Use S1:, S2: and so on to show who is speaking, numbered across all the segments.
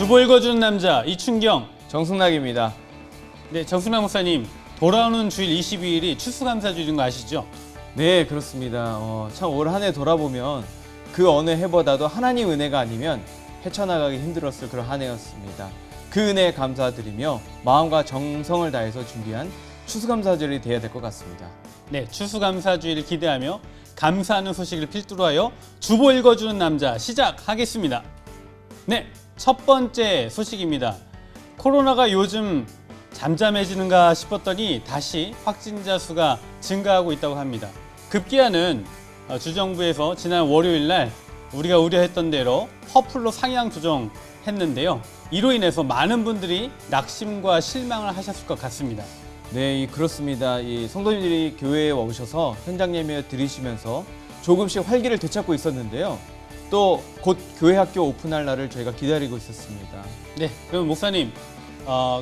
S1: 주보 읽어주는 남자 이춘경.
S2: 정승락입니다.
S1: 네, 정승락 목사님, 돌아오는 주일 22일이 추수감사주일인 거 아시죠?
S2: 네, 그렇습니다. 참 올 한 해 돌아보면 그 어느 해보다도 하나님 은혜가 아니면 헤쳐나가기 힘들었을 그런 한 해였습니다. 그 은혜에 감사드리며 마음과 정성을 다해서 준비한 추수감사주일이 되어야 될 것 같습니다.
S1: 네, 추수감사주일을 기대하며 감사하는 소식을 필두로 하여 주보 읽어주는 남자 시작하겠습니다. 네, 첫 번째 소식입니다. 코로나가 요즘 잠잠해지는가 싶었더니 다시 확진자 수가 증가하고 있다고 합니다. 급기야는 주정부에서 지난 월요일 날 우리가 우려했던 대로 퍼플로 상향 조정했는데요. 이로 인해서 많은 분들이 낙심과 실망을 하셨을 것 같습니다.
S2: 네, 그렇습니다. 이 성도님들이 교회에 오셔서 현장 예배 드리시면서 조금씩 활기를 되찾고 있었는데요. 또 곧 교회 학교 오픈할 날을 저희가 기다리고 있었습니다.
S1: 네, 그럼 목사님,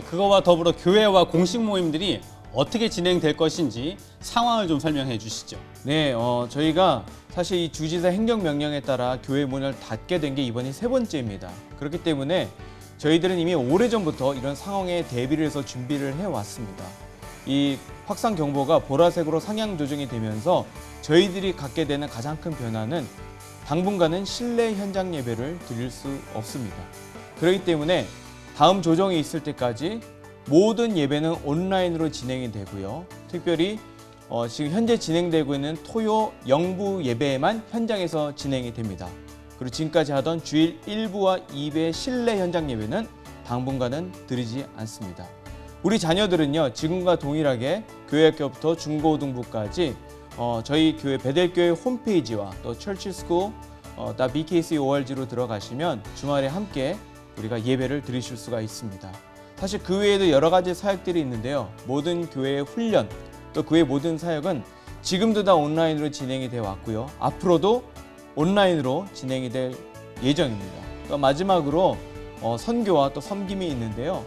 S1: 그거와 더불어 교회와 공식 모임들이 어떻게 진행될 것인지 상황을 좀 설명해 주시죠.
S2: 네, 저희가 사실 이 주지사 행정명령에 따라 교회 문을 닫게 된 게 이번이 세 번째입니다. 그렇기 때문에 저희들은 이미 오래전부터 이런 상황에 대비를 해서 준비를 해왔습니다. 이 확산 경보가 보라색으로 상향 조정이 되면서 저희들이 갖게 되는 가장 큰 변화는 당분간은 실내 현장 예배를 드릴 수 없습니다. 그렇기 때문에 다음 조정이 있을 때까지 모든 예배는 온라인으로 진행이 되고요. 특별히 지금 현재 진행되고 있는 토요 영부 예배에만 현장에서 진행이 됩니다. 그리고 지금까지 하던 주일 1부와 2부의 실내 현장 예배는 당분간은 드리지 않습니다. 우리 자녀들은요, 지금과 동일하게 교회학교부터 중고등부까지 저희 교회 베델교회 홈페이지와 또 churchschool .bkcorg로 들어가시면 주말에 함께 우리가 예배를 드리실 수가 있습니다. 사실 그 외에도 여러 가지 사역들이 있는데요. 모든 교회의 훈련, 또 그 외 모든 사역은 지금도 다 온라인으로 진행이 되어 왔고요. 앞으로도 온라인으로 진행이 될 예정입니다. 또 마지막으로 선교와 또 섬김이 있는데요.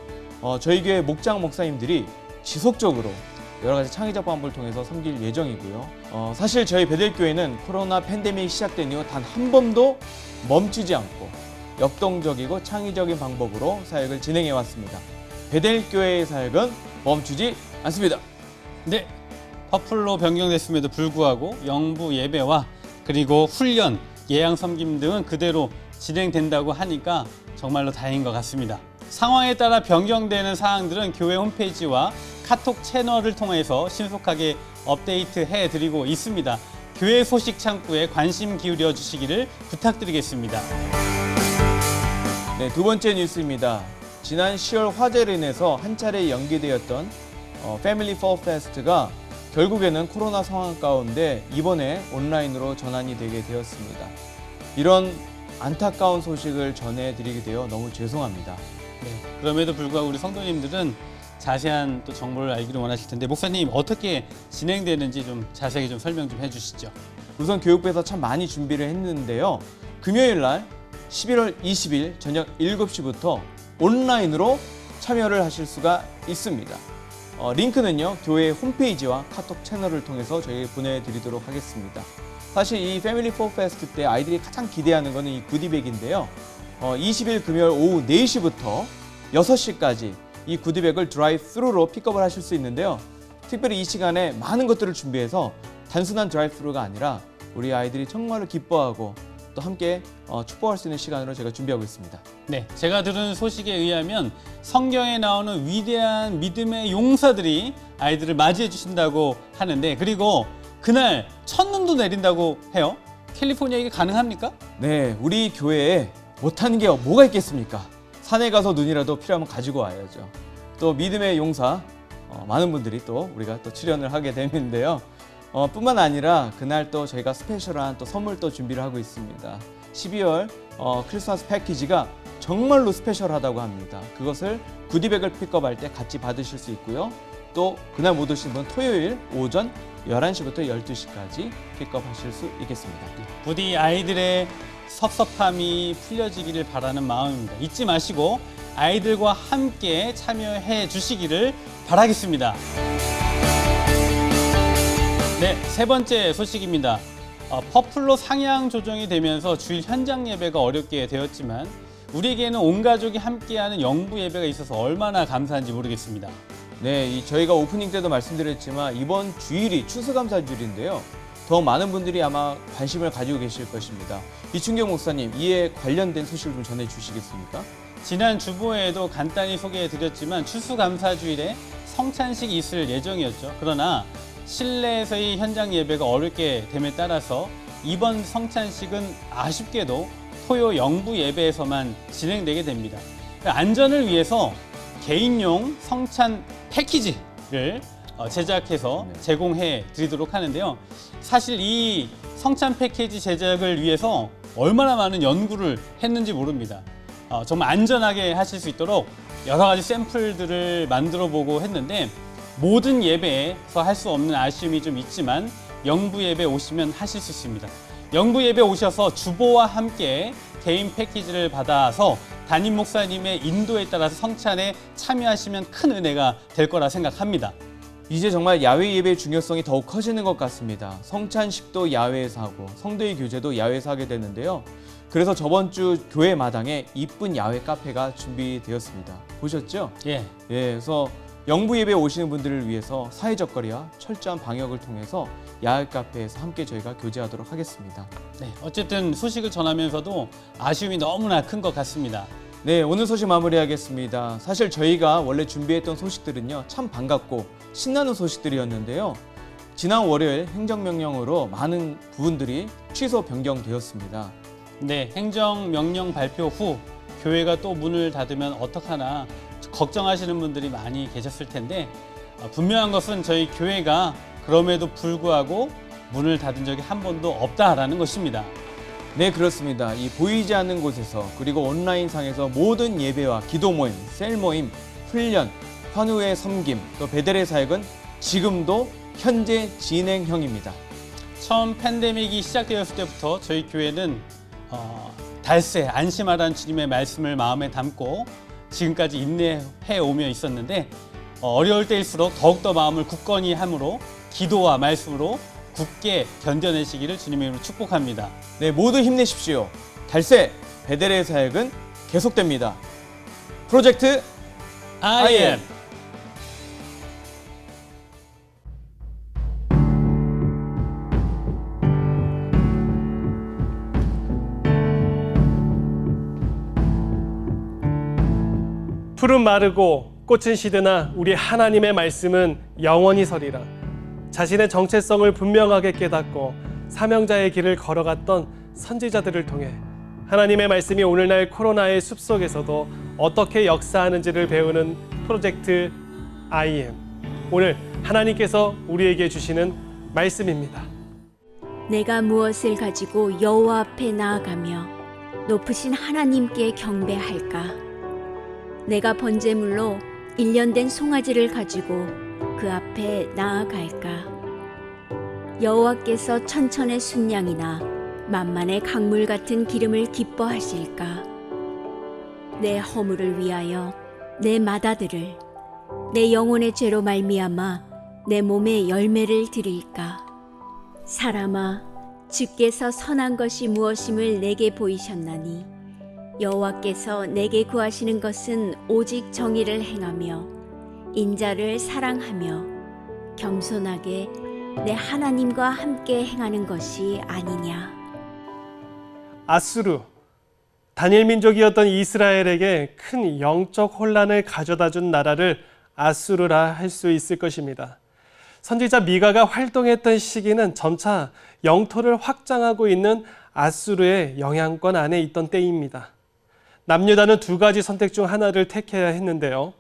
S2: 저희 교회 목장 목사님들이 지속적으로 여러 가지 창의적 방법을 통해서 섬길 예정이고요. 사실 저희 베델교회는 코로나 팬데믹이 시작된 이후 단 한 번도 멈추지 않고 역동적이고 창의적인 방법으로 사역을 진행해 왔습니다. 베델교회의 사역은 멈추지 않습니다.
S1: 네, 퍼플로 변경됐음에도 불구하고 영부 예배와 그리고 훈련, 예양 섬김 등은 그대로 진행된다고 하니까 정말로 다행인 것 같습니다. 상황에 따라 변경되는 사항들은 교회 홈페이지와 카톡 채널을 통해서 신속하게 업데이트해 드리고 있습니다. 교회 소식 창구에 관심 기울여 주시기를 부탁드리겠습니다.
S2: 네, 두 번째 뉴스입니다. 지난 10월 화재로 인해서 한 차례 연기되었던 패밀리 포 페스트가 결국에는 코로나 상황 가운데 이번에 온라인으로 전환이 되게 되었습니다. 이런 안타까운 소식을 전해드리게 되어 너무 죄송합니다.
S1: 네, 그럼에도 불구하고 우리 성도님들은 자세한 또 정보를 알기를 원하실 텐데 목사님 어떻게 진행되는지 좀 자세하게 좀 설명 좀 해주시죠.
S2: 우선 교육부에서 참 많이 준비를 했는데요. 금요일 날 11월 20일 저녁 7시부터 온라인으로 참여를 하실 수가 있습니다. 링크는요, 교회 홈페이지와 카톡 채널을 통해서 저희 보내드리도록 하겠습니다. 사실 이 패밀리 포 페스트 때 아이들이 가장 기대하는 것은 이 구디백인데요. 20일 금요일 오후 4시부터 6시까지 이 구디백을 드라이브 스루로 픽업을 하실 수 있는데요. 특별히 이 시간에 많은 것들을 준비해서 단순한 드라이브 스루가 아니라 우리 아이들이 정말로 기뻐하고 또 함께 축복할 수 있는 시간으로 제가 준비하고 있습니다.
S1: 네, 제가 들은 소식에 의하면 성경에 나오는 위대한 믿음의 용사들이 아이들을 맞이해 주신다고 하는데 그리고 그날 첫눈도 내린다고 해요. 캘리포니아 이게 가능합니까?
S2: 네, 우리 교회에 못하는 게 뭐가 있겠습니까? 산에 가서 눈이라도 필요하면 가지고 와야죠. 또 믿음의 용사 많은 분들이 또 우리가 또 출연을 하게 되는데요. 뿐만 아니라 그날 또 저희가 스페셜한 또 선물도 준비를 하고 있습니다. 12월 크리스마스 패키지가 정말로 스페셜하다고 합니다. 그것을 구디백을 픽업할 때 같이 받으실 수 있고요. 또 그날 못 오신 분 토요일 오전 11시부터 12시까지 픽업하실 수 있겠습니다.
S1: 부디 아이들의 섭섭함이 풀려지기를 바라는 마음입니다. 잊지 마시고 아이들과 함께 참여해 주시기를 바라겠습니다. 네, 세 번째 소식입니다. 퍼플로 상향 조정이 되면서 주일 현장 예배가 어렵게 되었지만 우리에게는 온 가족이 함께하는 영부 예배가 있어서 얼마나 감사한지 모르겠습니다.
S2: 네, 저희가 오프닝 때도 말씀드렸지만 이번 주일이 추수감사주일인데요. 더 많은 분들이 아마 관심을 가지고 계실 것입니다. 이충경 목사님, 이에 관련된 소식을 좀 전해주시겠습니까?
S1: 지난 주보에도 간단히 소개해드렸지만 추수감사주일에 성찬식이 있을 예정이었죠. 그러나 실내에서의 현장 예배가 어렵게 됨에 따라서 이번 성찬식은 아쉽게도 토요 영부 예배에서만 진행되게 됩니다. 안전을 위해서 개인용 성찬 패키지를 제작해서 제공해 드리도록 하는데요. 사실 이 성찬 패키지 제작을 위해서 얼마나 많은 연구를 했는지 모릅니다. 정말 안전하게 하실 수 있도록 여러 가지 샘플들을 만들어 보고 했는데 모든 예배에서 할 수 없는 아쉬움이 좀 있지만 영부 예배 오시면 하실 수 있습니다. 영부 예배 오셔서 주보와 함께 개인 패키지를 받아서 담임 목사님의 인도에 따라서 성찬에 참여하시면 큰 은혜가 될 거라 생각합니다.
S2: 이제 정말 야외 예배의 중요성이 더욱 커지는 것 같습니다. 성찬식도 야외에서 하고 성도의 교제도 야외에서 하게 되는데요. 그래서 저번 주 교회 마당에 이쁜 야외 카페가 준비되었습니다. 보셨죠?
S1: 예.
S2: 그래서 영부 예배에 오시는 분들을 위해서 사회적 거리와 철저한 방역을 통해서 야외 카페에서 함께 저희가 교제하도록 하겠습니다.
S1: 네, 어쨌든 소식을 전하면서도 아쉬움이 너무나 큰 것 같습니다.
S2: 네, 오늘 소식 마무리하겠습니다. 사실 저희가 원래 준비했던 소식들은요, 참 반갑고 신나는 소식들이었는데요. 지난 월요일 행정명령으로 많은 부분들이 취소 변경되었습니다.
S1: 네, 행정명령 발표 후 교회가 또 문을 닫으면 어떡하나 걱정하시는 분들이 많이 계셨을 텐데 분명한 것은 저희 교회가 그럼에도 불구하고 문을 닫은 적이 한 번도 없다라는 것입니다.
S2: 네, 그렇습니다. 이 보이지 않는 곳에서 그리고 온라인상에서 모든 예배와 기도 모임, 셀 모임, 훈련, 환우의 섬김, 또 베델의 사역은 지금도 현재 진행형입니다. 처음
S1: 팬데믹이 시작되었을 때부터 저희 교회는 달새 안심하라는 주님의 말씀을 마음에 담고 지금까지 인내해 오며 있었는데 어려울 때일수록 더욱더 마음을 굳건히 함으로 기도와 말씀으로 굳게 견뎌내시기를 주님의 이름으로 축복합니다.
S2: 네, 모두 힘내십시오. 달새 베델의 사역은 계속됩니다. 프로젝트
S1: I am.
S3: 풀은 마르고 꽃은 시드나 우리 하나님의 말씀은 영원히 서리라. 자신의 정체성을 분명하게 깨닫고 사명자의 길을 걸어갔던 선지자들을 통해 하나님의 말씀이 오늘날 코로나의 숲속에서도 어떻게 역사하는지를 배우는 프로젝트 I am. 오늘 하나님께서 우리에게 주시는 말씀입니다.
S4: 내가 무엇을 가지고 여호와 앞에 나아가며 높으신 하나님께 경배할까? 내가 번제물로 1년 된 송아지를 가지고 그 앞에 나아갈까? 여호와께서 천천의 순양이나 만만의 강물 같은 기름을 기뻐하실까? 내 허물을 위하여 내 맏아들을, 내 영혼의 죄로 말미암아 내 몸에 열매를 드릴까? 사람아, 주께서 선한 것이 무엇임을 내게 보이셨나니 여호와께서 내게 구하시는 것은 오직 정의를 행하며 인자를 사랑하며 겸손하게 내 하나님과 함께 행하는 것이 아니냐.
S3: 아수르, 다니엘 민족이었던 이스라엘에게 큰 영적 혼란을 가져다 준 나라를 아수르라 할 수 있을 것입니다. 선지자 미가가 활동했던 시기는 점차 영토를 확장하고 있는 아수르의 영향권 안에 있던 때입니다. 남유다는 두 가지 선택 중 하나를 택해야 했는데요.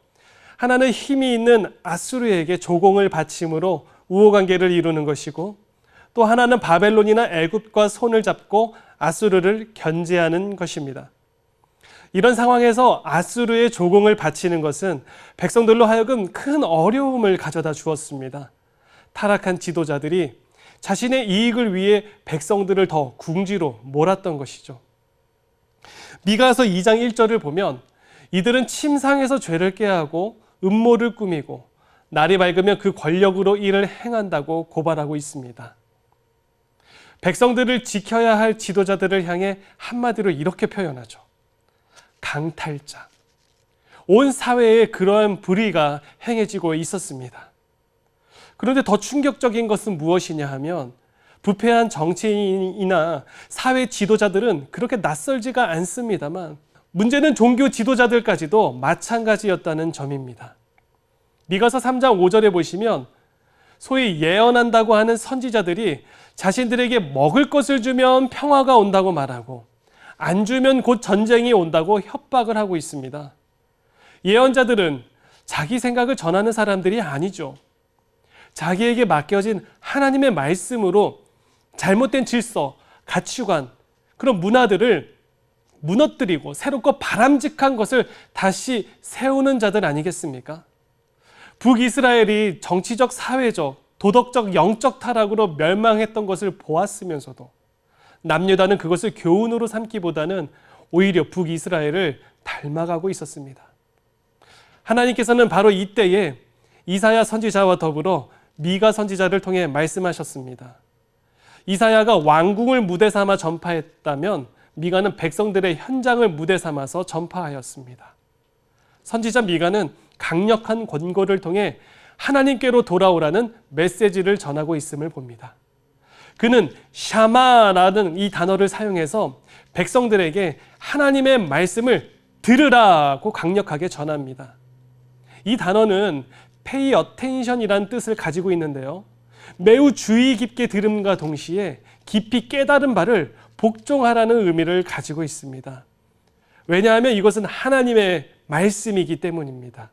S3: 하나는 힘이 있는 아수르에게 조공을 바침으로 우호관계를 이루는 것이고, 또 하나는 바벨론이나 애굽과 손을 잡고 아수르를 견제하는 것입니다. 이런 상황에서 아수르의 조공을 바치는 것은 백성들로 하여금 큰 어려움을 가져다 주었습니다. 타락한 지도자들이 자신의 이익을 위해 백성들을 더 궁지로 몰았던 것이죠. 미가서 2장 1절을 보면 이들은 침상에서 죄를 꾀하고 음모를 꾸미고 날이 밝으면 그 권력으로 일을 행한다고 고발하고 있습니다. 백성들을 지켜야 할 지도자들을 향해 한마디로 이렇게 표현하죠. 강탈자. 온 사회에 그러한 불의가 행해지고 있었습니다. 그런데 더 충격적인 것은 무엇이냐 하면 부패한 정치인이나 사회 지도자들은 그렇게 낯설지가 않습니다만 문제는 종교 지도자들까지도 마찬가지였다는 점입니다. 미가서 3장 5절에 보시면 소위 예언한다고 하는 선지자들이 자신들에게 먹을 것을 주면 평화가 온다고 말하고 안 주면 곧 전쟁이 온다고 협박을 하고 있습니다. 예언자들은 자기 생각을 전하는 사람들이 아니죠. 자기에게 맡겨진 하나님의 말씀으로 잘못된 질서, 가치관, 그런 문화들을 무너뜨리고 새롭고 바람직한 것을 다시 세우는 자들 아니겠습니까? 북이스라엘이 정치적, 사회적, 도덕적, 영적 타락으로 멸망했던 것을 보았으면서도 남유다는 그것을 교훈으로 삼기보다는 오히려 북이스라엘을 닮아가고 있었습니다. 하나님께서는 바로 이때에 이사야 선지자와 더불어 미가 선지자를 통해 말씀하셨습니다. 이사야가 왕궁을 무대 삼아 전파했다면 미가는 백성들의 현장을 무대 삼아서 전파하였습니다. 선지자 미가는 강력한 권고를 통해 하나님께로 돌아오라는 메시지를 전하고 있음을 봅니다. 그는 샤마라는 이 단어를 사용해서 백성들에게 하나님의 말씀을 들으라고 강력하게 전합니다. 이 단어는 pay attention이라는 뜻을 가지고 있는데요. 매우 주의 깊게 들음과 동시에 깊이 깨달은 바를 복종하라는 의미를 가지고 있습니다. 왜냐하면 이것은 하나님의 말씀이기 때문입니다.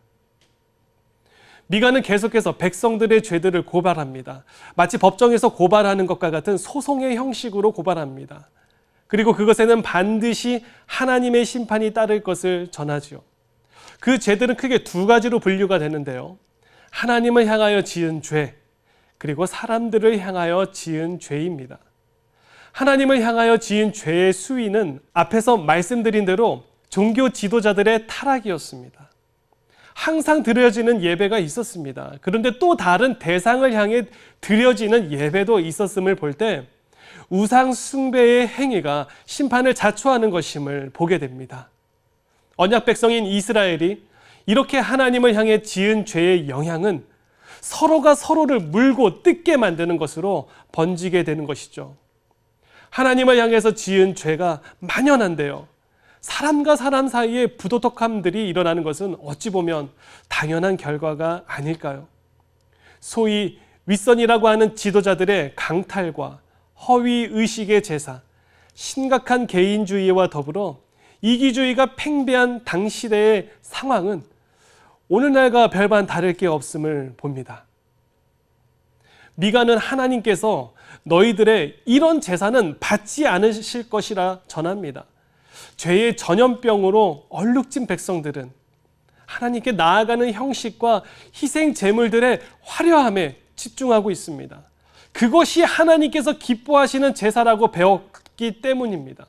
S3: 미가는 계속해서 백성들의 죄들을 고발합니다. 마치 법정에서 고발하는 것과 같은 소송의 형식으로 고발합니다. 그리고 그것에는 반드시 하나님의 심판이 따를 것을 전하죠. 그 죄들은 크게 두 가지로 분류가 되는데요. 하나님을 향하여 지은 죄, 그리고 사람들을 향하여 지은 죄입니다. 하나님을 향하여 지은 죄의 수위는 앞에서 말씀드린 대로 종교 지도자들의 타락이었습니다. 항상 드려지는 예배가 있었습니다. 그런데 또 다른 대상을 향해 드려지는 예배도 있었음을 볼 때 우상 숭배의 행위가 심판을 자초하는 것임을 보게 됩니다. 언약 백성인 이스라엘이 이렇게 하나님을 향해 지은 죄의 영향은 서로가 서로를 물고 뜯게 만드는 것으로 번지게 되는 것이죠. 하나님을 향해서 지은 죄가 만연한데요. 사람과 사람 사이에 부도덕함들이 일어나는 것은 어찌 보면 당연한 결과가 아닐까요? 소위 윗선이라고 하는 지도자들의 강탈과 허위 의식의 제사, 심각한 개인주의와 더불어 이기주의가 팽배한 당시대의 상황은 오늘날과 별반 다를 게 없음을 봅니다. 미가는 하나님께서 너희들의 이런 제사는 받지 않으실 것이라 전합니다. 죄의 전염병으로 얼룩진 백성들은 하나님께 나아가는 형식과 희생 제물들의 화려함에 집중하고 있습니다. 그것이 하나님께서 기뻐하시는 제사라고 배웠기 때문입니다.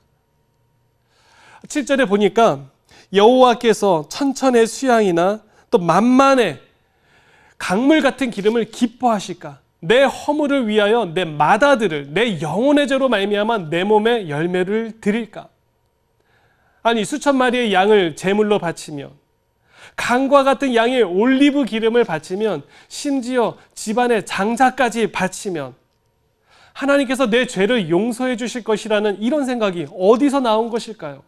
S3: 7절에 보니까 여호와께서 천천의 수양이나 또 만만의 강물 같은 기름을 기뻐하실까? 내 허물을 위하여 내 맏아들을 내 영혼의 죄로 말미암아 내 몸에 열매를 드릴까? 아니 수천 마리의 양을 제물로 바치면 강과 같은 양의 올리브 기름을 바치면 심지어 집안의 장자까지 바치면 하나님께서 내 죄를 용서해 주실 것이라는 이런 생각이 어디서 나온 것일까요?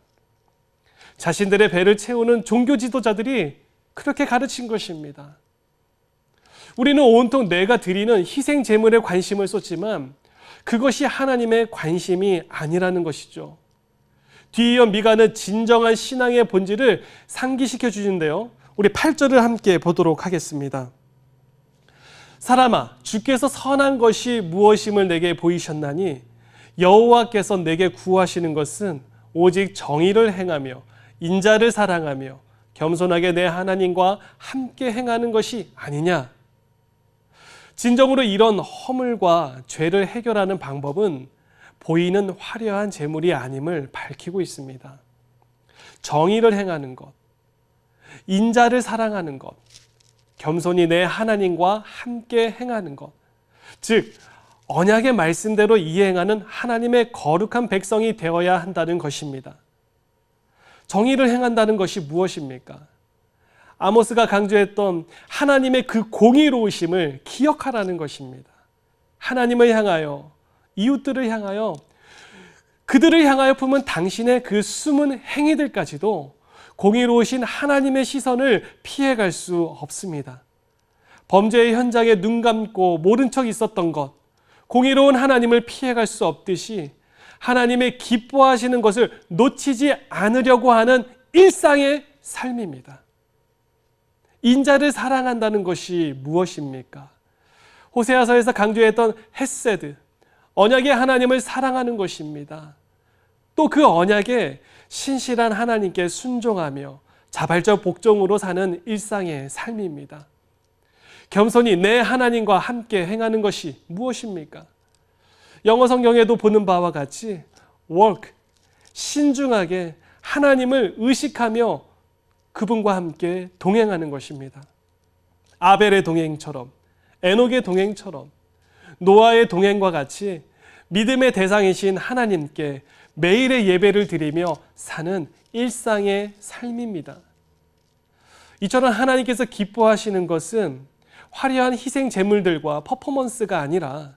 S3: 자신들의 배를 채우는 종교 지도자들이 그렇게 가르친 것입니다. 우리는 온통 내가 드리는 희생 제물에 관심을 쏟지만 그것이 하나님의 관심이 아니라는 것이죠. 뒤이어 미가는 진정한 신앙의 본질을 상기시켜 주는데요. 우리 8절을 함께 보도록 하겠습니다. 사람아, 주께서 선한 것이 무엇임을 내게 보이셨나니 여호와께서 내게 구하시는 것은 오직 정의를 행하며 인자를 사랑하며 겸손하게 내 하나님과 함께 행하는 것이 아니냐. 진정으로 이런 허물과 죄를 해결하는 방법은 보이는 화려한 제물이 아님을 밝히고 있습니다. 정의를 행하는 것, 인자를 사랑하는 것, 겸손히 내 하나님과 함께 행하는 것, 즉 언약의 말씀대로 이행하는 하나님의 거룩한 백성이 되어야 한다는 것입니다. 정의를 행한다는 것이 무엇입니까? 아모스가 강조했던 하나님의 그 공의로우심을 기억하라는 것입니다. 하나님을 향하여, 이웃들을 향하여, 그들을 향하여 품은 당신의 그 숨은 행위들까지도 공의로우신 하나님의 시선을 피해갈 수 없습니다. 범죄의 현장에 눈 감고 모른 척 있었던 것, 공의로운 하나님을 피해갈 수 없듯이 하나님의 기뻐하시는 것을 놓치지 않으려고 하는 일상의 삶입니다. 인자를 사랑한다는 것이 무엇입니까? 호세아서에서 강조했던 헤세드, 언약의 하나님을 사랑하는 것입니다. 또 그 언약에 신실한 하나님께 순종하며 자발적 복종으로 사는 일상의 삶입니다. 겸손히 내 하나님과 함께 행하는 것이 무엇입니까? 영어 성경에도 보는 바와 같이 work, 신중하게 하나님을 의식하며 그분과 함께 동행하는 것입니다. 아벨의 동행처럼, 에녹의 동행처럼, 노아의 동행과 같이 믿음의 대상이신 하나님께 매일의 예배를 드리며 사는 일상의 삶입니다. 이처럼 하나님께서 기뻐하시는 것은 화려한 희생 제물들과 퍼포먼스가 아니라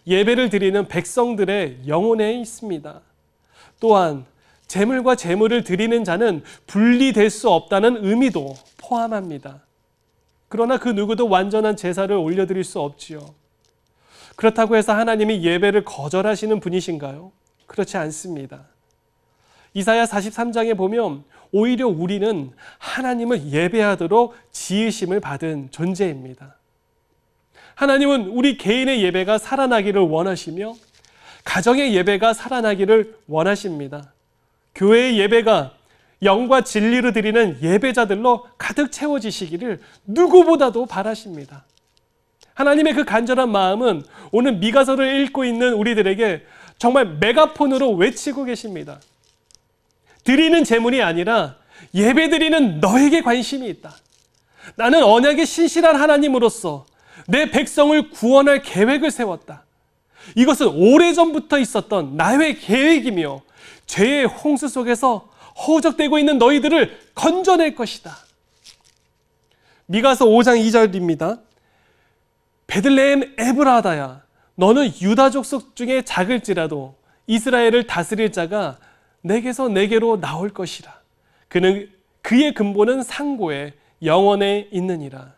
S3: 예배를 드리는 백성들의 영혼에 있습니다. 또한 제물과 제물을 드리는 자는 분리될 수 없다는 의미도 포함합니다. 그러나 그 누구도 완전한 제사를 올려드릴 수 없지요. 그렇다고 해서 하나님이 예배를 거절하시는 분이신가요? 그렇지 않습니다. 이사야 43장에 보면 오히려 우리는 하나님을 예배하도록 지으심을 받은 존재입니다. 하나님은 우리 개인의 예배가 살아나기를 원하시며 가정의 예배가 살아나기를 원하십니다. 교회의 예배가 영과 진리로 드리는 예배자들로 가득 채워지시기를 누구보다도 바라십니다. 하나님의 그 간절한 마음은 오늘 미가서를 읽고 있는 우리들에게 정말 메가폰으로 외치고 계십니다. 드리는 제물이 아니라 예배 드리는 너에게 관심이 있다. 나는 언약의 신실한 하나님으로서 내 백성을 구원할 계획을 세웠다. 이것은 오래전부터 있었던 나의 계획이며 죄의 홍수 속에서 허우적대고 있는 너희들을 건져낼 것이다. 미가서 5장 2절입니다. 베들레헴 에브라다야, 너는 유다 족속 중에 작을지라도 이스라엘을 다스릴 자가 내게서 내게로 나올 것이라. 그는 그의 근본은 상고에 영원에 있느니라.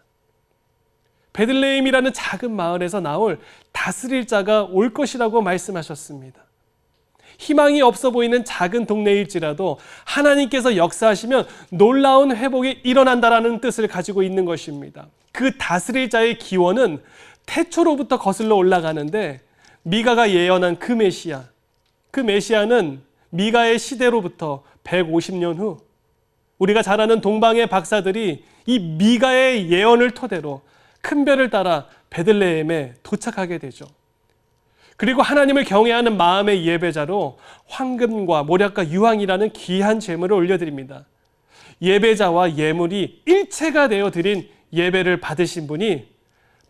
S3: 베들레헴이라는 작은 마을에서 나올 다스릴 자가 올 것이라고 말씀하셨습니다. 희망이 없어 보이는 작은 동네일지라도 하나님께서 역사하시면 놀라운 회복이 일어난다라는 뜻을 가지고 있는 것입니다. 그 다스릴 자의 기원은 태초로부터 거슬러 올라가는데 미가가 예언한 그 메시아는 미가의 시대로부터 150년 후 우리가 잘 아는 동방의 박사들이 이 미가의 예언을 토대로 큰 별을 따라 베들레헴에 도착하게 되죠. 그리고 하나님을 경외하는 마음의 예배자로 황금과 모략과 유황이라는 귀한 제물을 올려드립니다. 예배자와 예물이 일체가 되어 드린 예배를 받으신 분이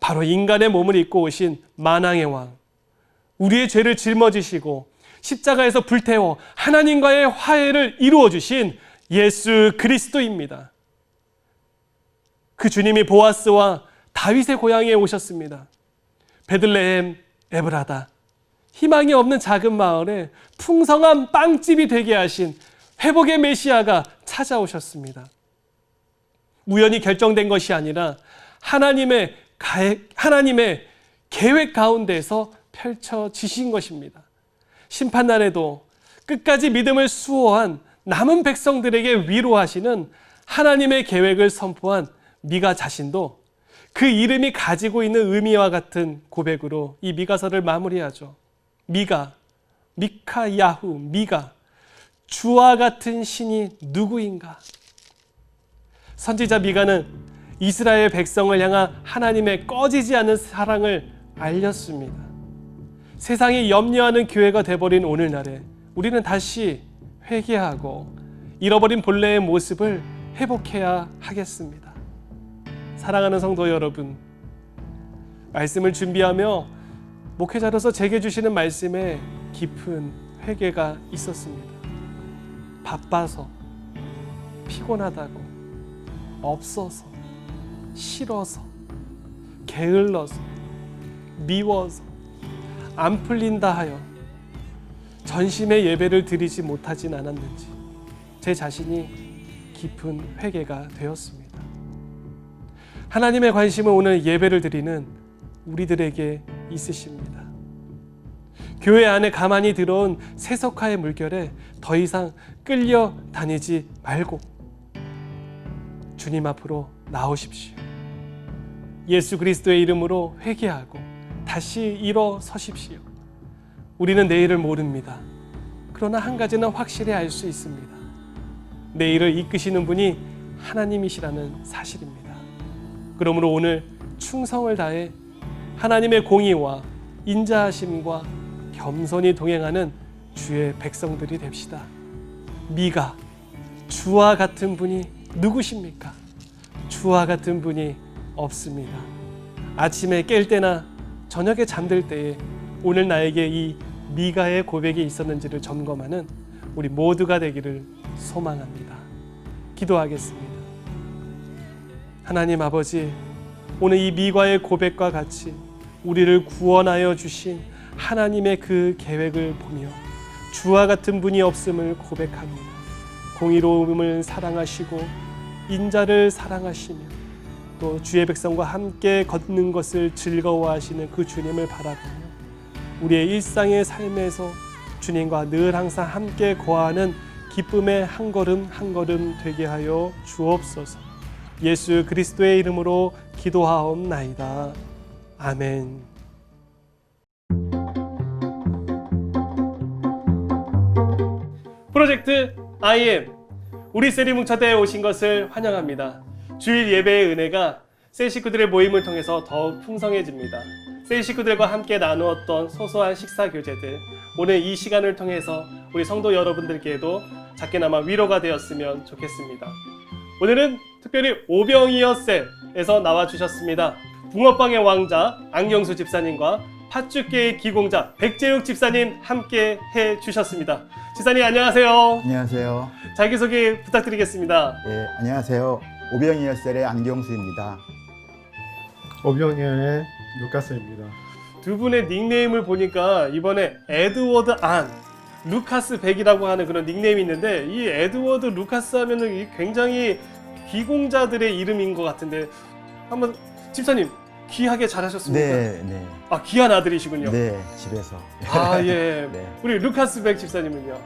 S3: 바로 인간의 몸을 입고 오신 만왕의 왕, 우리의 죄를 짊어지시고 십자가에서 불태워 하나님과의 화해를 이루어 주신 예수 그리스도입니다. 그 주님이 보아스와 다윗의 고향에 오셨습니다. 베들레헴 에브라다, 희망이 없는 작은 마을에 풍성한 빵집이 되게 하신 회복의 메시아가 찾아오셨습니다. 우연히 결정된 것이 아니라 하나님의 계획 가운데서 펼쳐지신 것입니다. 심판날에도 끝까지 믿음을 수호한 남은 백성들에게 위로하시는 하나님의 계획을 선포한 미가 자신도 그 이름이 가지고 있는 의미와 같은 고백으로 이 미가서를 마무리하죠. 미카야후, 미가, 주와 같은 신이 누구인가? 선지자 미가는 이스라엘 백성을 향한 하나님의 꺼지지 않는 사랑을 알렸습니다. 세상이 염려하는 교회가 되어버린 오늘날에 우리는 다시 회개하고 잃어버린 본래의 모습을 회복해야 하겠습니다. 사랑하는 성도 여러분, 말씀을 준비하며 목회자로서 제게 주시는 말씀에 깊은 회개가 있었습니다. 바빠서, 피곤하다고, 없어서, 싫어서, 게을러서, 미워서, 안 풀린다 하여 전심의 예배를 드리지 못하진 않았는지 제 자신이 깊은 회개가 되었습니다. 하나님의 관심은 오늘 예배를 드리는 우리들에게 있으십니다. 교회 안에 가만히 들어온 세속화의 물결에 더 이상 끌려다니지 말고 주님 앞으로 나오십시오. 예수 그리스도의 이름으로 회개하고 다시 일어서십시오. 우리는 내일을 모릅니다. 그러나 한 가지는 확실히 알 수 있습니다. 내일을 이끄시는 분이 하나님이시라는 사실입니다. 그러므로 오늘 충성을 다해 하나님의 공의와 인자하심과 겸손히 동행하는 주의 백성들이 됩시다. 미가, 주와 같은 분이 누구십니까? 주와 같은 분이 없습니다. 아침에 깰 때나 저녁에 잠들 때에 오늘 나에게 이 미가의 고백이 있었는지를 점검하는 우리 모두가 되기를 소망합니다. 기도하겠습니다. 하나님 아버지, 오늘 이 미가의 고백과 같이 우리를 구원하여 주신 하나님의 그 계획을 보며 주와 같은 분이 없음을 고백합니다. 공의로움을 사랑하시고 인자를 사랑하시며 또 주의 백성과 함께 걷는 것을 즐거워하시는 그 주님을 바라보며 우리의 일상의 삶에서 주님과 늘 항상 함께 거하는 기쁨의 한 걸음 한 걸음 되게 하여 주옵소서. 예수 그리스도의 이름으로 기도하옵나이다. 아멘. 프로젝트 IM 우리 셀이 뭉쳐대에 오신 것을 환영합니다. 주일 예배의 은혜가 셀 식구들의 모임을 통해서 더욱 풍성해집니다. 셀 식구들과 함께 나누었던 소소한 식사 교제들, 오늘 이 시간을 통해서 우리 성도 여러분들께도 작게나마 위로가 되었으면 좋겠습니다. 오늘은 특별히 오병이어 셀에서 나와주셨습니다. 붕어빵의 왕자 안경수 집사님과 팥죽계의 기공자 백재욱 집사님 함께 해주셨습니다. 집사님 안녕하세요.
S5: 안녕하세요.
S3: 자기소개 부탁드리겠습니다.
S5: 예, 안녕하세요. 오병이어셀의 안경수입니다.
S6: 오병이어의 루카스입니다.
S3: 두 분의 닉네임을 보니까 이번에 에드워드 안, 루카스 백이라고 하는 그런 닉네임이 있는데 이 에드워드 루카스 하면은 굉장히 귀공자들의 이름인 것 같은데 한번 집사님 귀하게 잘하셨습니까?
S5: 네, 네.
S3: 아 귀한 아들이시군요.
S5: 네, 집에서.
S3: 아 예.
S5: 네.
S3: 우리 루카스 백 집사님은요?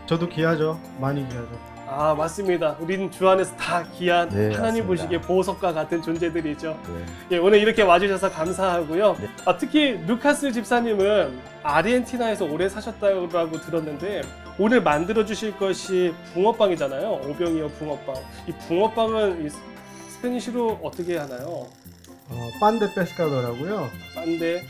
S6: 저도 귀하죠. 많이 귀하죠.
S3: 아 맞습니다. 우리는 주 안에서 다 귀한
S5: 네,
S3: 하나님
S5: 맞습니다.
S3: 보시기에 보석과 같은 존재들이죠.
S5: 네.
S3: 예, 오늘 이렇게 와주셔서 감사하고요.
S5: 네.
S3: 특히 루카스 집사님은 아르헨티나에서 오래 사셨다고 들었는데 오늘 만들어 주실 것이 붕어빵이잖아요. 오병이어 붕어빵. 이 붕어빵은 스페니쉬로 어떻게 하나요?
S6: 판데 페스카도라고요.
S3: 반데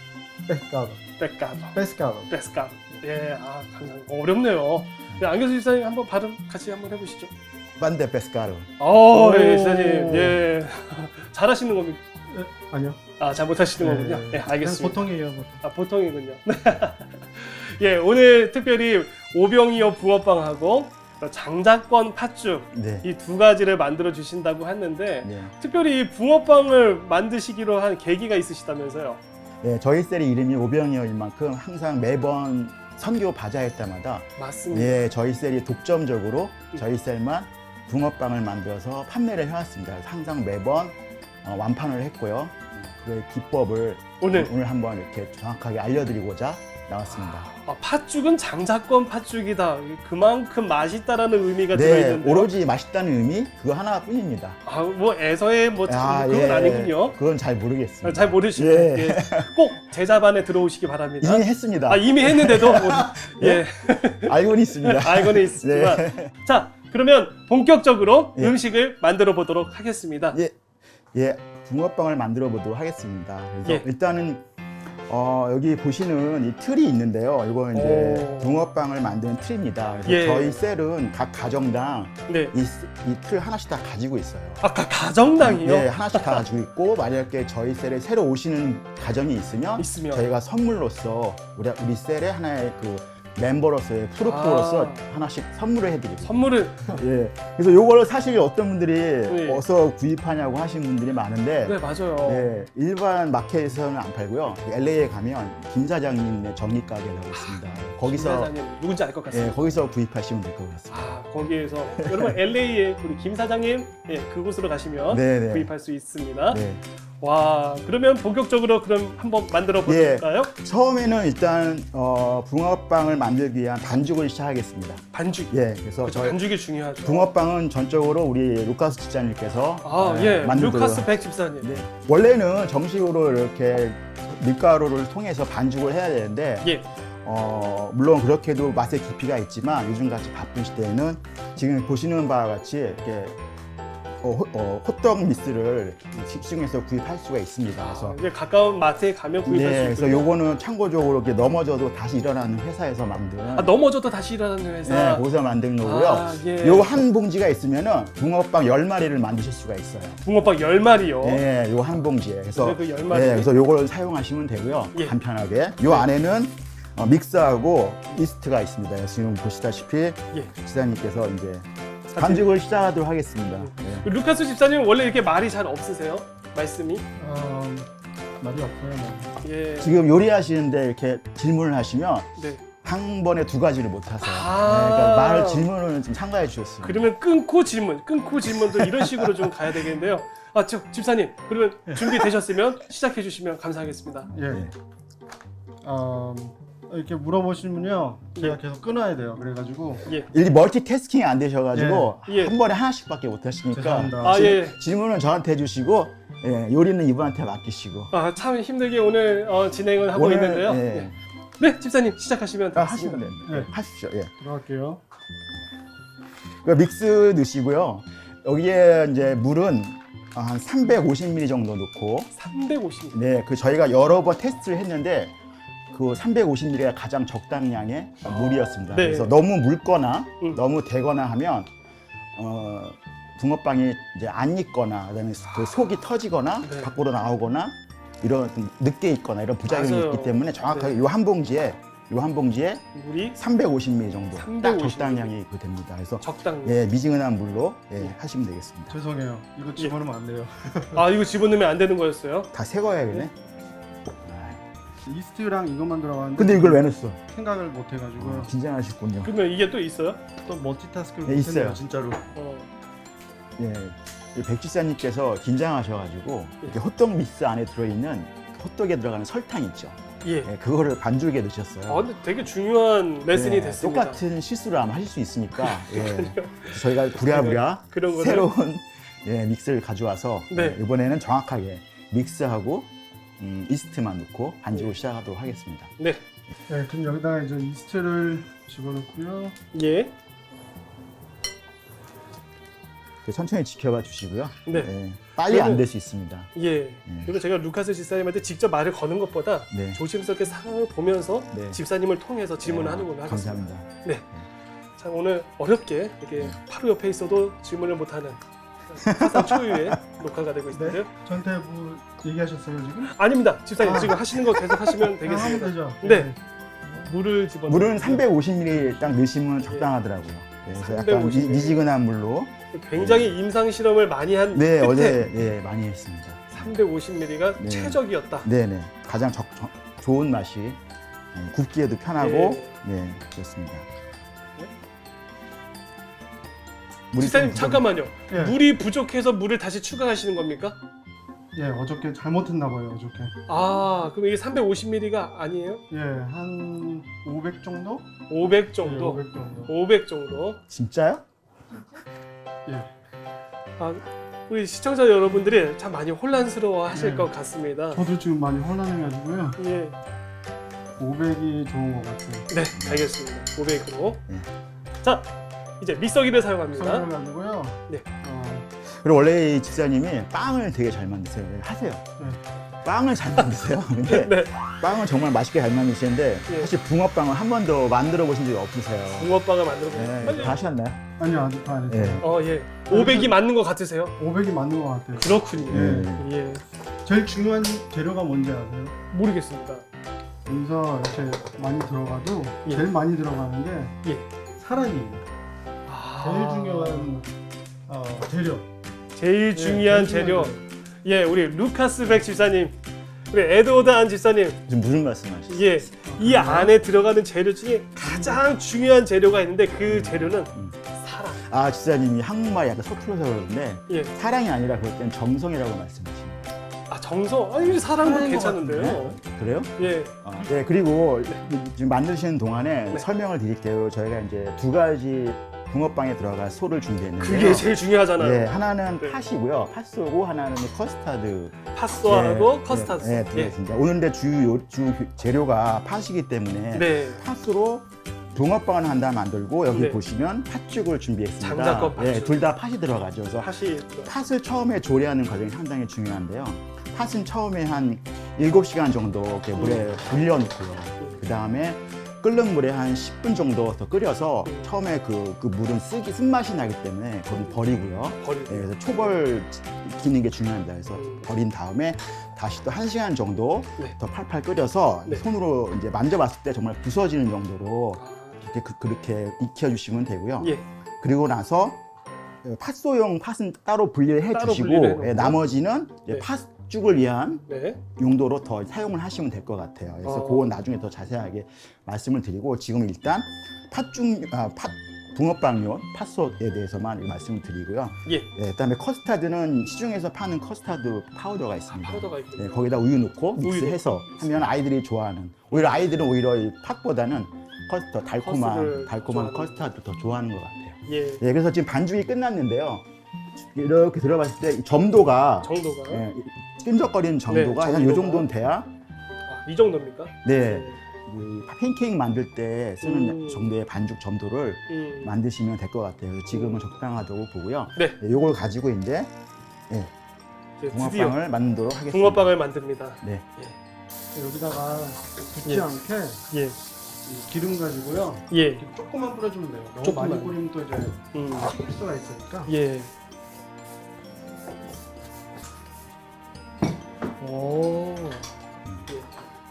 S6: 페스카도.
S3: 베카도
S6: 페스카도.
S3: 베스카. 예, 아 감사합니다. 어렵네요. 네, 안경수 집사님 한번 발음 같이 한번 해보시죠.
S5: 반데 페스카르.
S3: 예, 집사님, 예, 잘하시는 겁니까?
S6: 아니요.
S3: 아, 잘 못하시는 거군요. 예, 알겠습니다.
S6: 보통이에요. 보통.
S3: 아, 보통이군요. 예, 오늘 특별히 오병이어 붕어빵하고 장자권 팥죽
S5: 네.
S3: 이 두 가지를 만들어 주신다고 했는데
S5: 네.
S3: 특별히 이 붕어빵을 만드시기로 한 계기가 있으시다면서요?
S5: 네, 저희 셀의 이름이 오병이어인 만큼 항상 매번 선교 바자회 때마다
S3: 맞습니다.
S5: 예, 저희 셀이 독점적으로 저희 셀만 붕어빵을 만들어서 판매를 해왔습니다. 항상 매번 완판을 했고요. 그 기법을
S3: 오늘
S5: 한번 이렇게 정확하게 알려드리고자 나왔습니다.
S3: 팥죽은 장자권 팥죽이다. 그만큼 맛있다라는 의미가
S5: 네,
S3: 들어있는데
S5: 오로지 맛있다는 의미 그거 하나뿐입니다.
S3: 아, 뭐 애서의 뭐
S5: 아,
S3: 그건
S5: 예.
S3: 아니군요.
S5: 그건 잘 모르겠습니다.
S3: 잘 모르시고
S5: 예.
S3: 예. 꼭 제자반에 들어오시기 바랍니다.
S5: 이미 했습니다.
S3: 아, 이미 했는데도 예.
S5: 알고는 있습니다.
S3: 알고는 있지만
S5: 네.
S3: 자 그러면 본격적으로
S5: 예.
S3: 음식을 만들어 보도록 하겠습니다.
S5: 예, 붕어빵을 만들어 보도록 하겠습니다. 그래서
S3: 예.
S5: 일단은 여기 보시는 이 틀이 있는데요. 이거 이제
S3: 오.
S5: 붕어빵을 만드는 틀입니다. 그래서
S3: 예.
S5: 저희 셀은 각 가정당
S3: 네.
S5: 이 틀 하나씩 다 가지고 있어요.
S3: 아까 가정당이요?
S5: 네, 하나씩 다 가지고 있고 만약에 저희 셀에 새로 오시는 가정이 있으면
S3: 있으면
S5: 저희가 선물로서 우리 셀에 하나의 그 멤버로서의 프로포로서 하나씩 선물을 해드리고.
S3: 선물을
S5: 예. 그래서 요걸 사실 어떤 분들이
S3: 네.
S5: 어디서 구입하냐고 하시는 분들이 많은데
S3: 네 맞아요.
S5: 예, 일반 마켓에서는 안 팔고요. LA에 가면 김 사장님의 정리 가게라고 있습니다. 거기서
S3: 사장님 누군지 알 것
S5: 예,
S3: 같습니다.
S5: 거기서 구입하시면 될 것 같습니다.
S3: 아 거기에서 여러분 LA에 우리 김 사장님 예, 그곳으로 가시면
S5: 네네.
S3: 구입할 수 있습니다.
S5: 네.
S3: 와 그러면 본격적으로 그럼 한번 만들어
S5: 예.
S3: 볼까요?
S5: 처음에는 일단 붕어빵을 만들기 위한 반죽을 시작하겠습니다.
S3: 반죽.
S5: 예, 그래서
S3: 그렇죠.
S5: 저희
S3: 반죽이 중요하죠.
S5: 붕어빵은 전적으로 우리 루카스 집사님께서
S3: 아 예.
S5: 만들도록.
S3: 루카스 백 집사님.
S5: 네. 원래는 정식으로 이렇게 밀가루를 통해서 반죽을 해야 되는데
S3: 예.
S5: 물론 그렇게도 맛의 깊이가 있지만 요즘같이 바쁜 시대에는 지금 보시는 바와 같이 이렇게 호떡 미스를 식중에서 구입할 수가 있습니다. 그래서
S3: 이제 가까운 마트에 가면 구입할
S5: 네,
S3: 수
S5: 그래서
S3: 있고요.
S5: 요거는 참고적으로 이렇게 넘어져도 다시 일어나는 회사에서 만든
S3: 아 넘어져도 다시 일어나는 회사.
S5: 네, 거기서 만든 거고요.
S3: 아, 예.
S5: 요 한 봉지가 있으면은 붕어빵 10마리를 만드실 수가 있어요.
S3: 붕어빵 10마리요.
S5: 네, 요 한 봉지에. 그래서
S3: 네, 그 10마리.
S5: 네, 그래서 요걸 사용하시면 되고요.
S3: 예.
S5: 간편하게. 요 안에는 믹스하고 이스트가 있습니다. 그래서 지금 보시다시피
S3: 예.
S5: 지사님께서 이제 반죽을 시작하도록 하겠습니다. 네.
S3: 루카스 집사님 원래 이렇게 말이 잘 없으세요? 말씀이?
S6: 말이 없어요. 뭐.
S3: 예.
S5: 지금 요리하시는데 이렇게 질문을 하시면
S3: 네.
S5: 한 번에 두 가지를 못 하세요.
S3: 아.
S5: 네, 그러니까 말 질문을 좀 참가해 주셨습니다.
S3: 그러면 끊고 질문도 이런 식으로 좀 가야 되겠는데요. 아, 집사님, 그러면 준비되셨으면 시작해 주시면 감사하겠습니다.
S6: 예.
S5: 네.
S6: 이렇게 물어보시면요. 제가
S3: 예.
S6: 계속 끊어야 돼요. 그래가지고
S3: 예.
S5: 이 멀티태스킹이 안 되셔가지고
S3: 예. 예.
S5: 한 번에 하나씩밖에 못 하시니까
S6: 죄송합니다.
S3: 아, 예.
S5: 질문은 저한테 해주시고 예, 요리는 이분한테 맡기시고
S3: 아, 참 힘들게 오늘 진행을 하고
S5: 오늘,
S3: 있는데요.
S5: 예.
S3: 네. 네, 집사님 시작하시면
S5: 하시면
S3: 되겠습니다.
S5: 됩니다.
S6: 예.
S5: 하십시오. 예.
S6: 들어갈게요.
S5: 믹스 넣으시고요. 여기에 이제 물은 한 350ml 정도 넣고
S3: 350.
S5: 네, 그 저희가 여러 번 테스트를 했는데 그 350ml가 가장 적당량의 물이었습니다.
S3: 네.
S5: 그래서 너무 묽거나
S3: 너무
S5: 되거나 하면 붕어빵이 이제 안 익거나 그다음에 그 속이 터지거나
S3: 네.
S5: 밖으로 나오거나 이런 좀 늦게 익거나 이런 부작용이
S3: 맞아요.
S5: 있기 때문에 정확하게
S3: 네.
S5: 요 한 봉지에
S3: 물이
S5: 350ml 정도
S3: 350ml.
S5: 딱 적당량이 그 됩니다. 그래서
S3: 적당량.
S5: 예, 미지근한 물로 하시면 되겠습니다.
S6: 죄송해요. 이거 집어넣으면 안 돼요.
S3: 아, 이거 집어넣으면 안 되는 거였어요?
S5: 다 새거야겠네.
S6: 이스트랑 이것만 들어가는데.
S5: 근데 이걸 왜 넣었어?
S6: 생각을 못 해가지고요.
S5: 긴장하셨군요.
S3: 그러면 이게 또 있어요?
S6: 또 멀티태스크를
S5: 네,
S6: 못했네요.
S5: 있어요.
S6: 진짜로.
S5: 예, 이 백지사님께서 긴장하셔가지고 이렇게 호떡 믹스 안에 들어있는 호떡에 들어가는 설탕 있죠.
S3: 예.
S5: 예, 그거를 반죽에 넣으셨어요.
S3: 아, 근데 되게 중요한 레슨이
S5: 예,
S3: 됐습니다.
S5: 똑같은 실수를 아마 하실 수 있으니까 예, 저희가 부랴부랴
S3: 그런 거는
S5: 새로운 믹스를 가져와서
S3: 네.
S5: 이번에는 정확하게 믹스하고 이스트만 넣고 반죽을 시작하도록 하겠습니다.
S3: 네.
S6: 네, 그럼 여기다가 이제 이스트를 집어넣고요.
S3: 예.
S5: 천천히 지켜봐 주시고요.
S3: 네.
S5: 예, 빨리 안 될 수 있습니다.
S3: 예. 그리고 제가 루카스 집사님한테 직접 말을 거는 것보다
S5: 네.
S3: 조심스럽게 상황을 보면서
S5: 네.
S3: 집사님을 통해서 질문을 하는 걸로 하겠습니다.
S5: 감사합니다.
S3: 네. 참 오늘 어렵게 이렇게 바로 옆에 있어도 질문을 못하는 사상 초유의 녹화가 되고 있는데요.
S6: 네. 저한테 뭐 얘기하셨어요 지금?
S3: 아닙니다. 집사님
S6: 아.
S3: 지금 하시는 거 계속 하시면
S6: 하면
S3: 되겠습니다.
S6: 되죠.
S3: 네. 물을 집어
S5: 물은 350ml 딱 넣으시면 적당하더라고요. 네, 그래서 약간
S3: 350ml.
S5: 미지근한 물로.
S3: 굉장히 임상 실험을 많이 한
S5: 네,
S3: 끝에
S5: 어제 예, 많이 했습니다.
S3: 350ml가
S5: 네.
S3: 최적이었다.
S5: 네네. 가장 좋은 맛이 굽기에도 편하고 그렇습니다. 물이
S3: 집사님
S5: 좀
S3: 잠깐만요.
S6: 예.
S3: 물이 부족해서 물을 다시 추가하시는 겁니까?
S6: 예, 어저께 잘못했나 봐요. 어저께.
S3: 아, 그럼 이게 350ml가 아니에요?
S6: 예, 한 500 정도?
S3: 500
S6: 예,
S3: 정도.
S6: 500 정도.
S3: 500 정도.
S5: 진짜요?
S6: 예.
S3: 아, 우리 시청자 여러분들이 참 많이 혼란스러워 하실
S6: 네.
S3: 것 같습니다.
S6: 저도 지금 많이 혼란해가지고요.
S3: 예.
S6: 500이 좋은 것 같아요.
S3: 네, 알겠습니다. 500으로.
S5: 네.
S3: 자, 이제 믹서기를 사용합니다.
S6: 설명을 가지고요.
S3: 네.
S5: 그리고 원래 이 집사님이 빵을 되게 잘 만드세요. 하세요.
S6: 네.
S5: 빵을 잘 만드세요. 근데
S3: 네.
S5: 빵을 정말 맛있게 잘 만드시는데
S3: 예.
S5: 사실 붕어빵을 한 번도 만들어 보신 적이 없으세요.
S3: 붕어빵을 만들어 보세요.
S5: 네,
S3: 빨리.
S5: 다 하셨나요?
S6: 아니요, 아직 다 안 했어요.
S5: 네.
S3: 예. 500이 맞는 것 같으세요?
S6: 500이 맞는 것 같아요.
S3: 그렇군요.
S5: 네.
S3: 예.
S6: 제일 중요한 재료가 뭔지 아세요?
S3: 모르겠습니다.
S6: 여기서 이렇게 많이 들어가도
S3: 예.
S6: 제일 많이 들어가는 게
S3: 예.
S6: 사랑이에요. 제일 중요한 재료.
S3: 제일 중요한
S6: 제일
S3: 재료.
S6: 중요한
S3: 예, 우리 루카스 백 집사님, 우리 에드워드 안 집사님.
S5: 지금 무슨 말씀하시죠?
S3: 예, 이 안에 들어가는 재료 중에 가장 중요한 재료가 있는데 그 재료는 사랑.
S5: 아, 지사님이 한국말이 약간 서툴러서 그러는데
S3: 예.
S5: 사랑이 아니라 그럴 땐 정성이라고 말씀하십니다.
S3: 아, 정성. 아니, 사랑도
S6: 사랑인 것
S3: 괜찮은데요.
S5: 그래요?
S3: 예.
S5: 네, 그리고 지금 만드시는 동안에
S3: 네.
S5: 설명을 드릴게요. 저희가 이제 두 가지 붕어빵에 들어갈 소를 준비했는데요.
S3: 그게 제일 중요하잖아요.
S5: 네, 하나는
S3: 네.
S5: 팥이고요. 팥소고 하나는 커스타드.
S3: 파스와하고
S5: 네,
S3: 커스타드.
S5: 네, 네, 들어있습니다. 오늘 근데 주 재료가 팥이기 때문에
S3: 네.
S5: 팥으로 붕어빵을 한 다음 만들고 여기
S3: 네.
S5: 보시면 팥죽을 준비했습니다.
S3: 장작과 팥죽.
S5: 네, 둘 다 팥이 들어가죠. 그래서
S3: 팥이
S5: 팥을 처음에 조리하는 과정이 상당히 중요한데요. 팥은 처음에 한 7시간 정도 이렇게 물에 불려놓고요. 그 다음에 끓는 물에 한 10분 정도 더 끓여서 처음에 그 물은 쓴맛이 나기 때문에 그건 버리고요.
S3: 버리고.
S5: 네, 그래서 초벌 기는 게 중요합니다. 그래서 버린 다음에 다시 또 1시간 정도
S3: 네.
S5: 더 팔팔 끓여서
S3: 네.
S5: 손으로 이제 만져봤을 때 정말 부서지는 정도로 그렇게 익혀주시면 되고요.
S3: 예.
S5: 그리고 나서 팥소용 팥은 따로 분리를
S3: 따로
S5: 해주시고
S3: 분리를 해놓고.
S5: 나머지는 이제
S3: 네.
S5: 팥죽을 위한
S3: 네.
S5: 용도로 더 사용을 하시면 될 것 같아요. 그래서 그건 나중에 더 자세하게 말씀을 드리고 지금 일단 붕어빵용 팥소에 대해서만 말씀을 드리고요.
S3: 예.
S5: 네, 그다음에 커스타드는 시중에서 파는 커스타드 파우더가 있습니다.
S3: 파우더가 있군요.
S5: 네, 거기다 우유 넣고 믹스해서 하면 아이들이 좋아하는. 오히려 아이들은 오히려 이 팥보다는
S3: 커스를
S5: 달콤한
S3: 좋아하는.
S5: 커스타드 더 좋아하는 것 같아요.
S3: 예.
S5: 네, 그래서 지금 반죽이 끝났는데요. 이렇게 들어봤을 때 점도가
S3: 정도가.
S5: 예, 끈적거리는 정도가
S3: 네,
S5: 한 이
S3: 정도가.
S5: 정도는 돼야
S3: 아, 이 정도입니까?
S5: 네, 이 팬케이크 만들 때 쓰는
S3: 음.
S5: 정도의 반죽 점도를 만드시면 될 것 같아요. 그래서 지금은 적당하다고 보고요.
S3: 네.
S5: 이걸 가지고 이제
S3: 이제 드디어
S5: 붕어빵을 만들도록 하겠습니다.
S3: 붕어빵을 만듭니다.
S5: 네.
S6: 여기다가 붙지
S3: 예.
S6: 않게
S3: 예.
S6: 이 기름 가지고요.
S3: 예.
S6: 이렇게 조금만 뿌려주면 돼요. 너무
S3: 조금만.
S6: 많이 뿌리면 또 이제
S3: 음.
S6: 필수가 있으니까.
S3: 예. 오.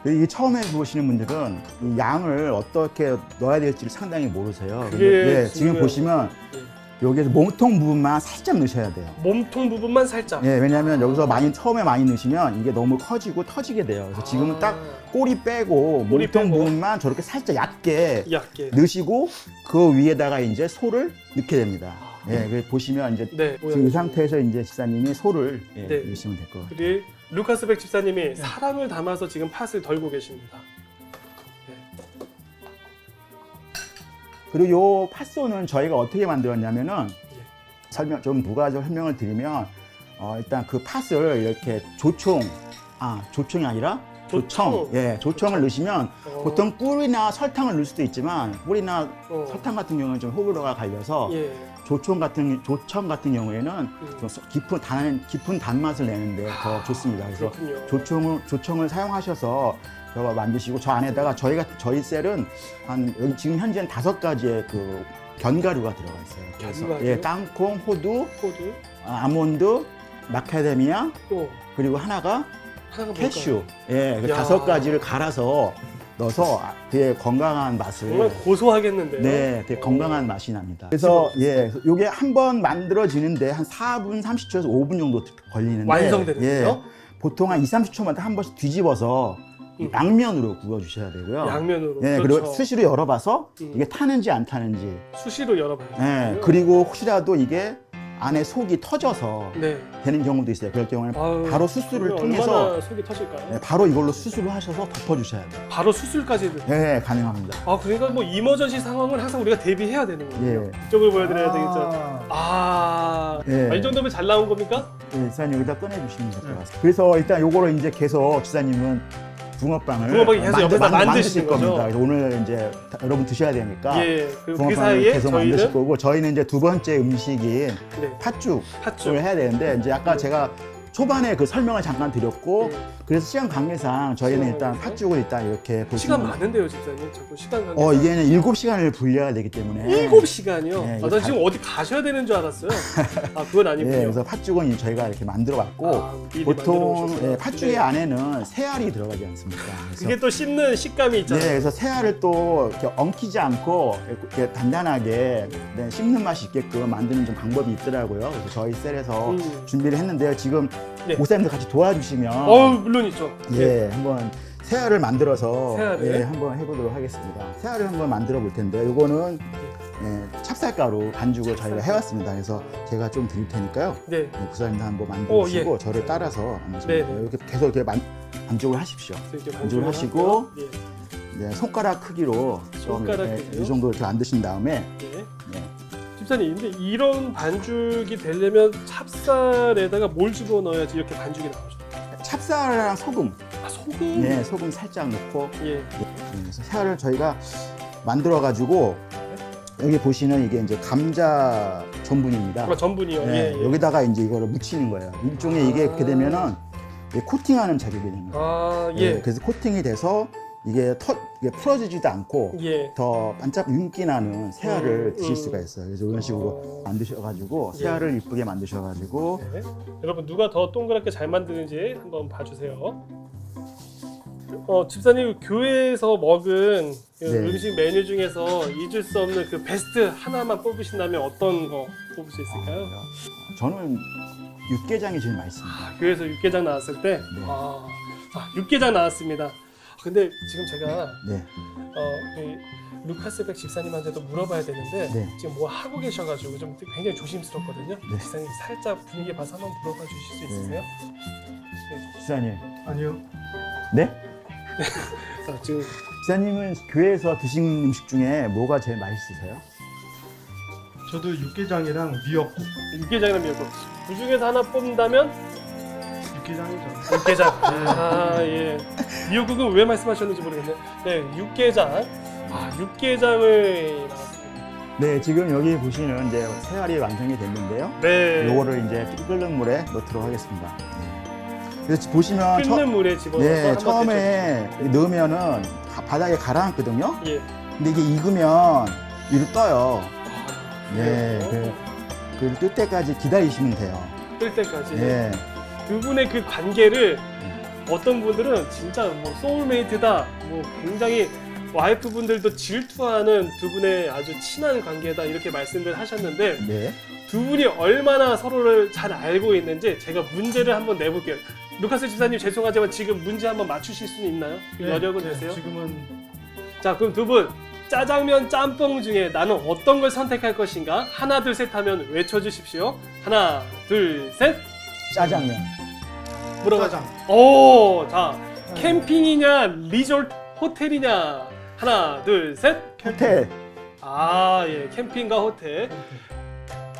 S5: 이 처음에 보시는 분들은 이 양을 어떻게 넣어야 될지를 상당히 모르세요.
S3: 그게
S5: 근데 지금
S3: 중요해요.
S5: 보시면
S3: 예.
S5: 여기에서 몸통 부분만 살짝 넣으셔야 돼요.
S3: 몸통 부분만 살짝.
S5: 예, 왜냐하면 여기서 처음에 많이 넣으시면 이게 너무 커지고 터지게 돼요. 그래서 지금은 딱 꼬리 빼고
S3: 꼬리
S5: 몸통
S3: 빼고.
S5: 부분만 저렇게 살짝 얇게
S3: 얇게.
S5: 넣으시고 그 위에다가 이제 소를 넣게 됩니다. 예, 그래서 보시면 이제
S3: 네.
S5: 지금 이 상태에서 이제 집사님이 소를
S3: 네.
S5: 넣으시면 될 것 같아요.
S3: 우리 루카스 백 집사님이 사랑을 담아서 지금 팥을 덜고 계십니다.
S5: 그리고 요 팥소는 저희가 어떻게 만들었냐면은
S3: 예.
S5: 좀 부가적으로 설명을 드리면 일단 그 팥을 이렇게 조총이 아니라
S3: 조청.
S5: 조청을 넣으시면 보통 꿀이나 설탕을 넣을 수도 있지만 꿀이나 설탕 같은 경우는 좀 호불호가 갈려서
S3: 예.
S5: 조청 같은 경우에는 좀 깊은 단맛을 내는데 더 좋습니다. 그래서
S3: 그렇군요.
S5: 조청을 사용하셔서 저거 만드시고 저 안에다가 저희 셀은 여기 지금 현재는 5가지의 그 견과류가 들어가 있어요. 그래서
S3: 견과류?
S5: 땅콩, 호두,
S3: 호두.
S5: 아몬드, 마카데미아
S3: 또
S5: 그리고 하나가
S3: 하나가
S5: 캐슈.
S3: 뭘까요?
S5: 그
S3: 야.
S5: 5가지를 갈아서 넣어서 되게 건강한 맛을
S3: 정말 고소하겠는데요.
S5: 네, 되게 건강한 맛이 납니다. 그래서 요게 한 번 만들어지는데 한 4분 30초에서 5분 정도 걸리는데
S3: 완성되는데요?
S5: 보통 한 2, 30초마다 한 번씩 뒤집어서 양면으로 구워 주셔야 되고요.
S3: 양면으로.
S5: 예,
S3: 그렇죠.
S5: 그리고 수시로 열어봐서 이게 타는지 안 타는지.
S3: 수시로 열어봐요.
S5: 예, 그리고 혹시라도 이게 안에 속이 터져서
S3: 네.
S5: 되는 경우도 있어요. 그럴 경우는
S3: 아유,
S5: 바로 수술을
S3: 그러면
S5: 통해서
S3: 얼마나 속이 터질까요?
S5: 바로 이걸로 수술을 하셔서 덮어주셔야 돼요.
S3: 바로 수술까지.
S5: 예, 가능합니다.
S3: 아, 그러니까 뭐 이머전시 상황을 항상 우리가 대비해야 되는 거예요.
S5: 예.
S3: 이쪽을 보여드려야 되겠죠.
S5: 예.
S3: 이 정도면 잘 나온 겁니까?
S5: 예, 지사님 여기다 꺼내주시면 될 것 같습니다. 그래서 일단 요거를 이제 계속 지사님은 붕어빵을
S3: 계속 옆에서 만드시는 거죠?
S5: 겁니다. 그래서 오늘 이제 여러분 드셔야 되니까
S3: 예. 그리고 그
S5: 붕어빵을
S3: 사이에
S5: 계속 만드실
S3: 저희는
S5: 거고 저희는 이제 두 번째 음식인
S3: 네.
S5: 팥죽을
S3: 팥죽.
S5: 해야 되는데 이제 아까 제가 초반에 그 설명을 잠깐 드렸고 그래서 시간 관계상 저희는
S3: 시간
S5: 일단
S3: 관계상?
S5: 팥죽을 일단 이렇게
S3: 시간
S5: 보시면
S3: 많은데요, 집사님. 자꾸 시간 관계.
S5: 이게는 7시간을 분리해야 되기 때문에
S3: 7시간이요?
S5: 네,
S3: 나
S5: 이거
S3: 지금 어디 가셔야 되는 줄 알았어요. 아, 그건 아니군요.
S5: 예, 그래서 팥죽은 저희가 이렇게 만들어 왔고
S3: 미리
S5: 보통
S3: 만들어 오셨구나.
S5: 팥죽의
S3: 네.
S5: 안에는 새알이 들어가지 않습니까? 그래서
S3: 그게 또 씹는 식감이
S5: 네,
S3: 있잖아요.
S5: 그래서 새알을 또 이렇게 엉키지 않고 이렇게 단단하게 네, 씹는 맛이 있게끔 만드는 좀 방법이 있더라고요. 그래서 저희 셀에서 준비를 했는데요. 지금
S3: 네.
S5: 목사님들 같이 도와주시면
S3: 물론 있죠.
S5: 예, 한번 새알을 만들어서
S3: 새알을?
S5: 예, 한번 해보도록 하겠습니다. 새알을 한번 만들어 볼 텐데 이거는 예, 찹쌀가루 반죽을 저희가 해왔습니다. 그래서 제가 좀 드릴 테니까요.
S3: 네.
S5: 예, 목사님도 한번 만드시고
S3: 예.
S5: 저를 따라서
S3: 네,
S5: 만드시면
S3: 네.
S5: 이렇게 계속 이렇게 반죽을 하십시오.
S3: 그래서 이렇게
S5: 반죽을
S3: 반죽을
S5: 하시고
S3: 하고요. 예.
S5: 네, 손가락 크기로 좀
S3: 손가락
S5: 이렇게
S3: 크기요?
S5: 이 정도 이렇게 만드신 다음에
S3: 예.
S5: 네,
S3: 집사님, 근데 이런 반죽이 되려면 찹쌀에다가 뭘 집어 넣어야지 이렇게 반죽이 나오죠?
S5: 찹쌀이랑 소금,
S3: 아, 소금.
S5: 네, 소금 살짝 넣고
S3: 예.
S5: 그래서 새알을 저희가 만들어 가지고 여기 보시는 이게 이제 감자 전분입니다.
S3: 아, 전분이요.
S5: 네,
S3: 예, 예.
S5: 여기다가 이제 이거를 묻히는 거예요. 일종의 이게 그렇게 되면은 이게 코팅하는 작업이 됩니다.
S3: 아, 예.
S5: 네, 그래서 코팅이 돼서 이게 이게 풀어지지도 않고
S3: 예.
S5: 더 반짝 윤기 나는 새알을 드실
S3: 음.
S5: 수가 있어요. 그래서 이런 식으로 만드셔가지고
S3: 예.
S5: 새알을 이쁘게 만드셔가지고
S3: 네. 여러분 누가 더 동그랗게 잘 만드는지 한번 봐주세요. 집사님 교회에서 먹은 그
S5: 네.
S3: 음식 메뉴 중에서 잊을 수 없는 그 베스트 하나만 뽑으신다면 어떤 거 뽑을 수 있을까요?
S5: 저는 육개장이 제일 맛있습니다.
S3: 교회에서 육개장 나왔을 때, 육개장 나왔습니다. 근데 지금 제가
S5: 네,
S3: 이 루카스 백 집사님한테도 물어봐야 되는데
S5: 네.
S3: 지금 뭐 하고 계셔가지고 좀 굉장히 조심스럽거든요.
S5: 네.
S3: 집사님 살짝 분위기 봐서 한번 물어봐 주실 수 있으세요?
S5: 기사님.
S6: 아니요.
S5: 네?
S3: 지금
S5: 기사님은 교회에서 드신 음식 중에 뭐가 제일 맛있으세요?
S6: 저도 육개장이랑 미역국.
S3: 육개장이랑 미역국 그 중에서 하나 뽑는다면
S6: 육개장이죠.
S3: 육개장. 예. 미역국은 왜 말씀하셨는지 모르겠네요. 네, 육개장. 육개장을 나왔습니다.
S5: 네, 지금 여기 보시는 이제 새알이 완성이 됐는데요.
S3: 네.
S5: 요거를 이제 끓는 물에 넣도록 하겠습니다. 네. 그래서 보시면
S3: 끓는 물에 집어넣어서
S5: 네,
S3: 한번
S5: 처음에 넣으면은 바닥에 가라앉거든요.
S3: 데쳐주세요. 예.
S5: 근데 이게 익으면 위로 떠요. 네,
S3: 그래요?
S5: 그 뜰 때까지 기다리시면 돼요.
S3: 뜰 때까지.
S5: 네,
S3: 두 분의 그 관계를 어떤 분들은 진짜 뭐 소울메이트다, 뭐 굉장히 와이프분들도 질투하는 두 분의 아주 친한 관계다 이렇게 말씀을 하셨는데
S5: 네,
S3: 두 분이 얼마나 서로를 잘 알고 있는지 제가 문제를 한번 내볼게요. 루카스 집사님 죄송하지만 지금 문제 한번 맞추실 수는 있나요? 여력은 되세요?
S6: 지금은
S3: 자, 그럼 두 분 짜장면 짬뽕 중에 나는 어떤 걸 선택할 것인가? 하나 둘 셋 하면 외쳐주십시오. 하나 둘 셋.
S5: 짜장면.
S3: 뭐라고?
S6: 짜장.
S3: 오, 자 캠핑이냐 리조트 호텔이냐? 하나 둘 셋.
S5: 호텔.
S3: 예, 캠핑과 호텔.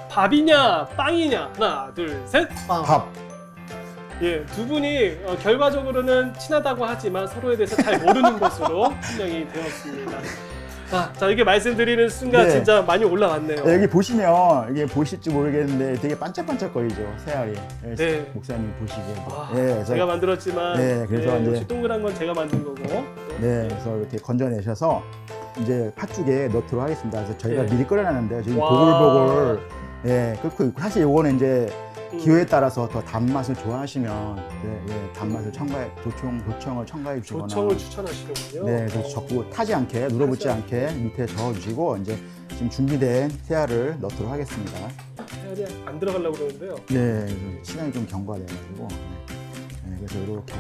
S3: 밥이냐 빵이냐? 하나 둘 셋.
S5: 밥.
S3: 예, 두 분이 결과적으로는 친하다고 하지만 서로에 대해서 잘 모르는 것으로 판명이 되었습니다. 자, 이렇게 말씀드리는 순간
S5: 네.
S3: 진짜 많이 올라왔네요.
S5: 네, 여기 보시면 이게 보실지 모르겠는데 되게 반짝반짝거리죠, 새알이.
S3: 네.
S5: 목사님 보시기에.
S3: 제가
S5: 그래서
S3: 만들었지만
S5: 네, 그래서 이제
S3: 역시 동그란 건 제가 만든 거고.
S5: 네, 그래서 이렇게 건져내셔서 이제 팥죽에 넣도록 하겠습니다. 그래서 저희가
S3: 네.
S5: 미리 끓여놨는데요. 지금
S3: 와.
S5: 보글보글. 예, 그렇고 사실 요거는 이제 기호에
S3: 음,
S5: 따라서 더 단맛을 좋아하시면 단맛을 도청을 첨가해 주시거나.
S3: 조청을 추천하시는군요.
S5: 네, 그래서 적고 타지 않게 눌어붙지 않게 밑에 저어주시고 이제 지금 준비된 새알을 넣도록 하겠습니다.
S3: 새알이 안 들어가려고 그러는데요.
S5: 네, 그래서 시간이 좀 경과돼가지고 그래서 이렇게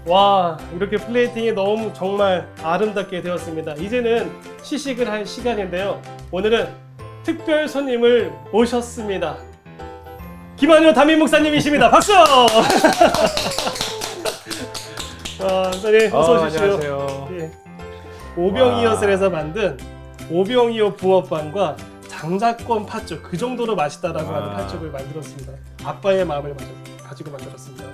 S3: 와, 이렇게 플레이팅이 너무 정말 아름답게 되었습니다. 이제는 시식을 할 시간인데요. 오늘은 특별 손님을 모셨습니다. 김한효 담임 목사님이십니다. 박수! 목사님 어서 오십시오.
S2: 안녕하세요.
S3: 예. 오병이어슬에서 만든 오병이어 붕어빵과 장자권 팥죽, 그 정도로 맛있다라고 하는 팥죽을 만들었습니다. 아빠의 마음을 가지고 만들었습니다.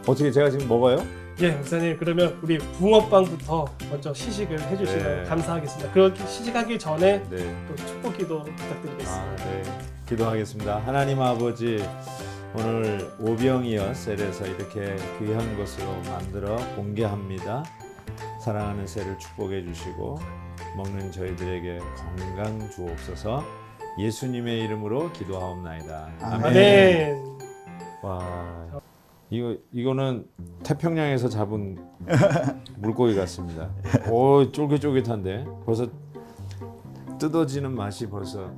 S7: 어떻게 제가 지금 먹어요?
S3: 예, 목사님 그러면 우리 붕어빵부터 먼저 시식을 해주시면
S7: 네.
S3: 감사하겠습니다. 그렇게 시식하기 전에
S7: 네.
S3: 또 축복기도 부탁드리겠습니다.
S7: 네. 기도하겠습니다. 하나님 아버지, 오늘 오병이어 셀에서 이렇게 귀한 것으로 만들어 공개합니다. 사랑하는 셀을 축복해 주시고 먹는 저희들에게 건강 주옵소서. 예수님의 이름으로 기도하옵나이다. 아멘.
S3: 아멘.
S7: 와, 이거는 태평양에서 잡은 물고기 같습니다. 오, 쫄깃쫄깃한데 벌써 뜯어지는 맛이 벌써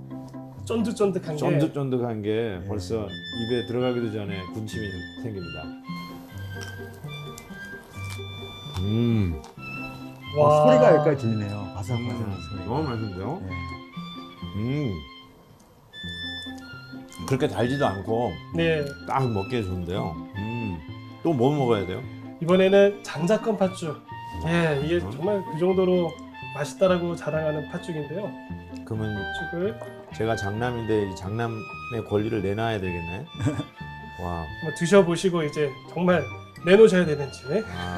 S3: 쫀득쫀득한 게.
S7: 쫀득쫀득한 게 벌써 입에 들어가기도 전에 군침이 생깁니다.
S3: 와.
S5: 소리가 여기까지 들리네요. 바삭바삭한 소리.
S7: 너무 맛있는데요?
S5: 네.
S7: 그렇게 달지도 않고
S3: 네.
S7: 딱 먹기에 좋은데요. 또 뭐 먹어야 돼요?
S3: 이번에는 장작건 팥죽. 예, 이게 정말 그 정도로 맛있다라고 자랑하는 팥죽인데요.
S7: 그러면
S3: 팥죽을
S7: 제가 장남인데 이 장남의 권리를 내놔야 되겠네. 와.
S3: 한번 드셔보시고 이제 정말 내놓으셔야 되는지.
S7: 아.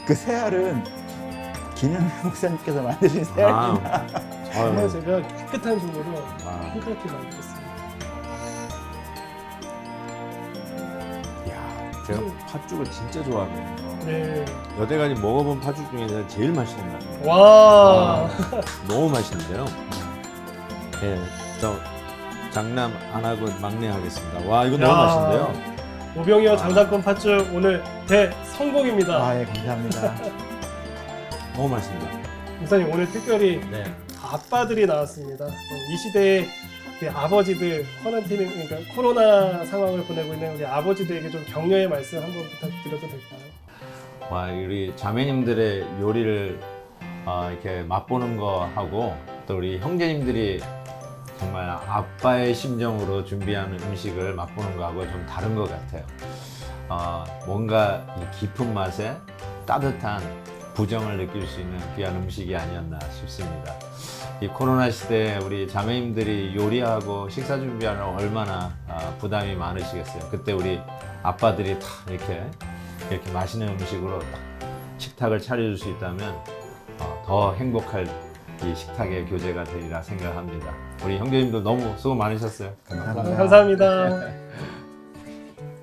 S5: 그 새알은 김영 목사님께서 만드신 새알입니다.
S3: 정말
S7: 아유.
S3: 제가 깨끗한 손으로
S7: 아.
S3: 손가락질 만들었습니다.
S7: 야, 제가 팥죽을 진짜 좋아하거든요.
S3: 네.
S7: 여태까지 먹어본 팥죽 중에서 제일 맛있는 것 같아요.
S3: 와.
S7: 너무 맛있는데요. 예, 저 장남 안 하고 막내 하겠습니다. 와, 이거 너무
S3: 야.
S7: 맛있는데요.
S3: 오병이어 장작건 팥죽 오늘 대성공입니다.
S5: 아, 예, 감사합니다.
S7: 너무 맛있습니다.
S3: 목사님 오늘 특별히
S7: 네.
S3: 아빠들이 나왔습니다. 이 시대에 우리 아버지들 쿼런티닝 그러니까 코로나 상황을 보내고 있는 우리 아버지들에게 좀 격려의 말씀 한번 부탁드려도 될까요?
S7: 와, 우리 자매님들의 요리를 이렇게 맛보는 거 하고 또 우리 형제님들이 정말 아빠의 심정으로 준비하는 음식을 맛보는 거하고 좀 다른 것 같아요. 뭔가 이 깊은 맛에 따뜻한 부정을 느낄 수 있는 귀한 음식이 아니었나 싶습니다. 이 코로나 시대에 우리 자매님들이 요리하고 식사 준비하는 얼마나 부담이 많으시겠어요. 그때 우리 아빠들이 다 이렇게 맛있는 음식으로 딱 식탁을 차려줄 수 있다면 더 행복할 이 식탁의 교제가 되리라 생각합니다. 우리 형제님들 너무 수고 많으셨어요.
S3: 감사합니다.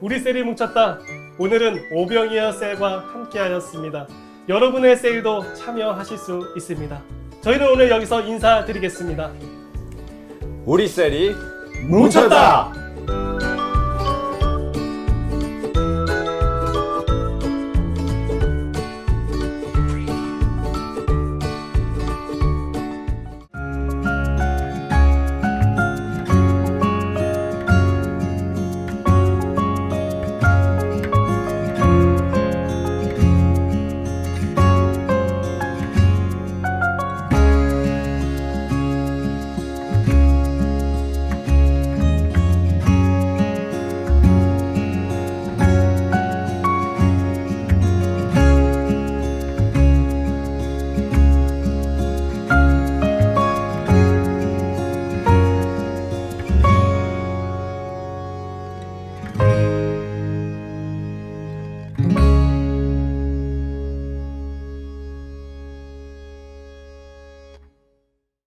S3: 우리 셀이 뭉쳤다. 오늘은 오병이어 셀과 함께하였습니다. 여러분의 셀도 참여하실 수 있습니다. 저희는 오늘 여기서 인사드리겠습니다.
S7: 우리 셀이
S5: 뭉쳤다!